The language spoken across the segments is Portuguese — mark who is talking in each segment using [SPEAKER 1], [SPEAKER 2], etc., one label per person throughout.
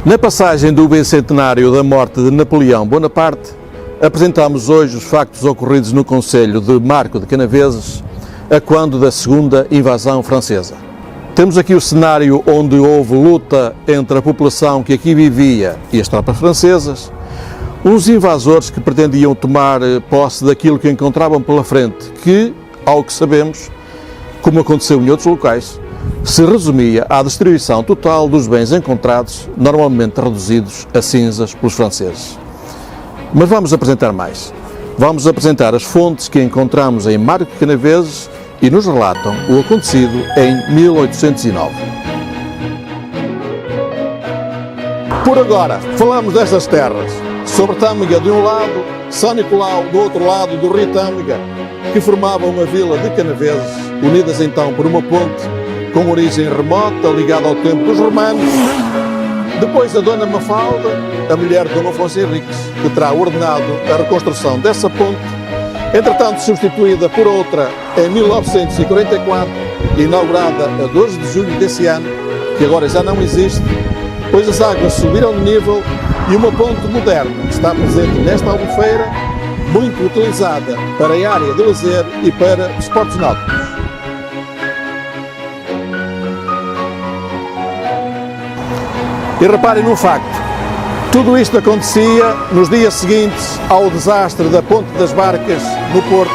[SPEAKER 1] Na passagem do bicentenário da morte de Napoleão Bonaparte, apresentamos hoje os factos ocorridos no concelho de Marco de Canaveses, a quando da segunda invasão francesa. Temos aqui o cenário onde houve luta entre a população que aqui vivia e as tropas francesas, uns invasores que pretendiam tomar posse daquilo que encontravam pela frente, que, ao que sabemos, como aconteceu em outros locais, se resumia à destruição total dos bens encontrados, normalmente reduzidos a cinzas pelos franceses. Mas vamos apresentar mais. Vamos apresentar as fontes que encontramos em Marco de Canaveses e nos relatam o acontecido em 1809. Por agora, falamos destas terras, sobre Tâmega de um lado, São Nicolau do outro lado do rio Tâmega, que formavam a vila de Canaveses, unidas então por uma ponte com origem remota, ligada ao tempo dos romanos. Depois a Dona Mafalda, a mulher de Dom Afonso Henriques, que terá ordenado a reconstrução dessa ponte, entretanto substituída por outra em 1944, inaugurada a 12 de julho desse ano, que agora já não existe, pois as águas subiram de nível, e uma ponte moderna que está presente nesta albufeira, muito utilizada para a área de lazer e para esportes náuticos. E reparem num facto, tudo isto acontecia nos dias seguintes ao desastre da Ponte das Barcas no Porto,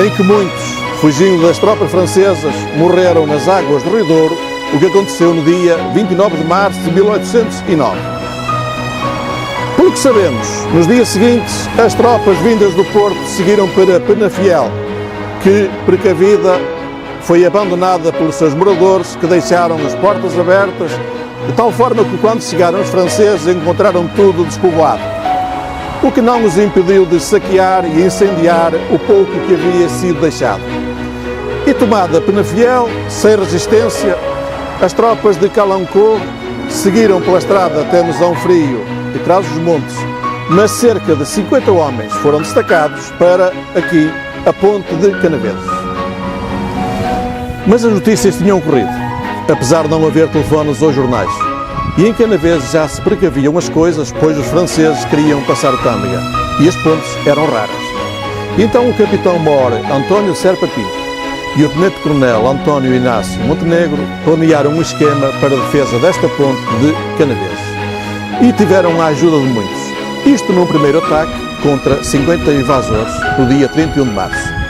[SPEAKER 1] em que muitos, fugindo das tropas francesas, morreram nas águas do Rio Douro, o que aconteceu no dia 29 de março de 1809. Pelo que sabemos, nos dias seguintes, as tropas vindas do Porto seguiram para Penafiel, que, precavida, foi abandonada pelos seus moradores, que deixaram as portas abertas, de tal forma que quando chegaram os franceses encontraram tudo despovoado, o que não os impediu de saquear e incendiar o pouco que havia sido deixado. E tomada Penafiel, sem resistência, as tropas de Calancourt seguiram pela estrada até Mesão Frio e Trás-os-Montes, mas cerca de 50 homens foram destacados para, aqui, a Ponte de Canaveses. Mas as notícias tinham ocorrido, apesar de não haver telefones ou jornais. E em Canaveses já se precaviam as coisas, pois os franceses queriam passar o Tâmega, e as pontes eram raras. E então o capitão-mor António Serpa Pinto e o tenente-coronel António Inácio Montenegro planearam um esquema para a defesa desta ponte de Canaveses. E tiveram a ajuda de muitos. Isto num primeiro ataque contra 50 invasores, no dia 31 de março.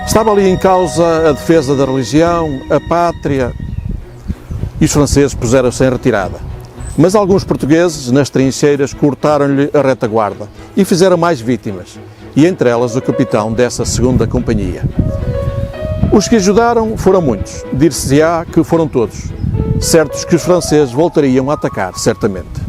[SPEAKER 1] Estava ali em causa a defesa da religião, a pátria, e os franceses puseram-se em retirada. Mas alguns portugueses, nas trincheiras, cortaram-lhe a retaguarda e fizeram mais vítimas, e entre elas o capitão dessa segunda companhia. Os que ajudaram foram muitos, dir-se-á que foram todos, certos que os franceses voltariam a atacar, certamente.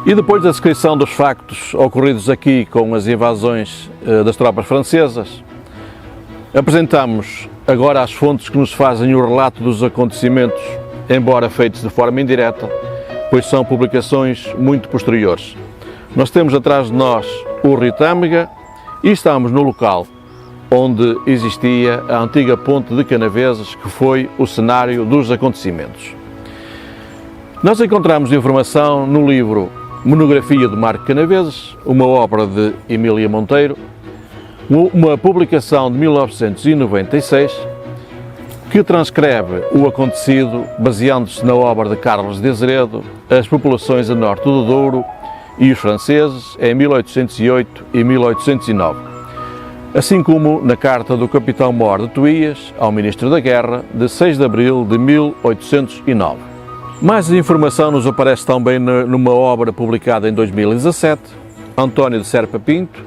[SPEAKER 1] E depois da descrição dos factos ocorridos aqui com as invasões das tropas francesas, apresentamos agora as fontes que nos fazem o relato dos acontecimentos, embora feitos de forma indireta, pois são publicações muito posteriores. Nós temos atrás de nós o rio Tâmega e estamos no local onde existia a antiga Ponte de Canaveses, que foi o cenário dos acontecimentos. Nós encontramos informação no livro Monografia de Marco Canaveses, uma obra de Emília Monteiro, uma publicação de 1996, que transcreve o acontecido baseando-se na obra de Carlos de Azeredo, As populações a norte do Douro e os franceses, em 1808 e 1809, assim como na carta do capitão-mor de Tuías ao Ministro da Guerra, de 6 de abril de 1809. Mais informação nos aparece também numa obra publicada em 2017, António de Serpa Pinto,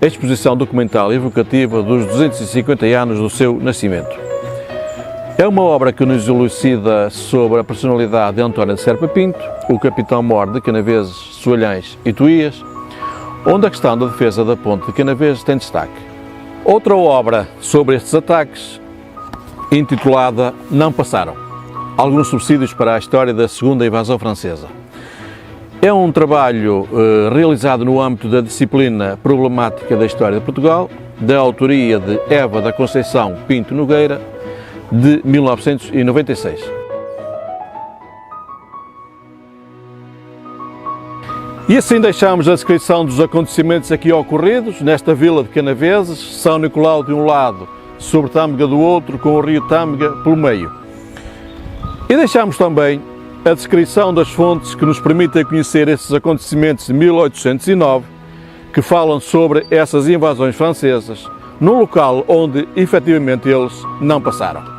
[SPEAKER 1] Exposição documental e evocativa dos 250 anos do seu nascimento. É uma obra que nos elucida sobre a personalidade de António de Serpa Pinto, o capitão-mor de Canaveses, Soalhães e Tuías, onde a questão da defesa da Ponte de Canaveses tem destaque. Outra obra sobre estes ataques, intitulada Não Passaram, alguns subsídios para a história da segunda invasão francesa. É um trabalho realizado no âmbito da disciplina Problemática da História de Portugal, da autoria de Eva da Conceição Pinto Nogueira, de 1996. E assim deixamos a descrição dos acontecimentos aqui ocorridos nesta vila de Canaveses, São Nicolau de um lado, sobre Tâmega do outro, com o rio Tâmega pelo meio. E deixamos também a descrição das fontes que nos permitem conhecer esses acontecimentos de 1809, que falam sobre essas invasões francesas, num local onde efetivamente eles não passaram.